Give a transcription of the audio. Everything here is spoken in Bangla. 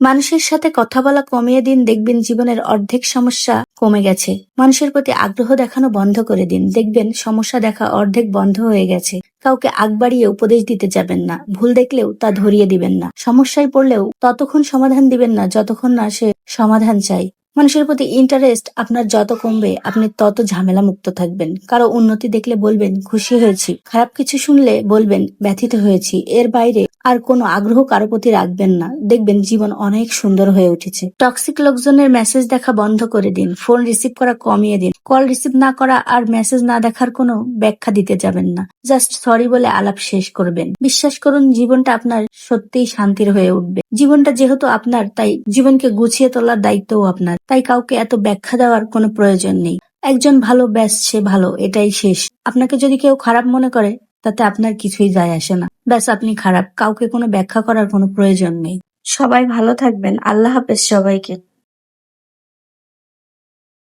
মানুষের সাথে কথা বলা কমিয়ে দিন, দেখবেন জীবনের অর্ধেক সমস্যা কমে গেছে। মানুষের প্রতি আগ্রহ দেখানো বন্ধ করে দিন, দেখবেন সমস্যা দেখা অর্ধেক বন্ধ হয়ে গেছে। কাউকে আগ বাড়িয়ে উপদেশ দিতে যাবেন না, ভুল দেখলেও তা ধরিয়ে দিবেন না, সমস্যায় পড়লেও ততক্ষণ সমাধান দিবেন না যতক্ষণ না সে সমাধান চাই। মানুষের প্রতি ইন্টারেস্ট আপনার যত কমবে আপনি তত ঝামেলা মুক্ত থাকবেন। কারো উন্নতি দেখলে বলবেন খুশি হয়েছি, খারাপ কিছু শুনলে বলবেন ব্যথিত হয়েছি। এর বাইরে আর কোনো আগ্রহ কারো প্রতি রাখবেন না, দেখবেন জীবন অনেক সুন্দর হয়ে উঠেছে। টক্সিক লোকজনের মেসেজ দেখা বন্ধ করে দিন, ফোন রিসিভ করা কমিয়ে দিন, কল রিসিভ না করা আর মেসেজ না দেখার কোনো ব্যাখ্যা দিতে যাবেন না। জাস্ট সরি বলে আলাপ শেষ করবেন। বিশ্বাস করুন, জীবনটা আপনার সত্যিই শান্তির হয়ে উঠবে। জীবনটা যেহেতু আপনার, তাই জীবনকে গুছিয়ে তোলার দায়িত্বও আপনার। তাই কাউকে এত ব্যাখ্যা দেওয়ার কোনো প্রয়োজন নেই। একজন ভালো, ব্যাস সে ভালো, এটাই শেষ। আপনাকে যদি কেউ খারাপ মনে করে তাতে আপনার কিছুই যায় আসে না। ব্যাস আপনি খারাপ, কাউকে কোনো ব্যাখ্যা করার কোনো প্রয়োজন নেই। সবাই ভালো থাকবেন। আল্লাহ হাফেজ সবাইকে।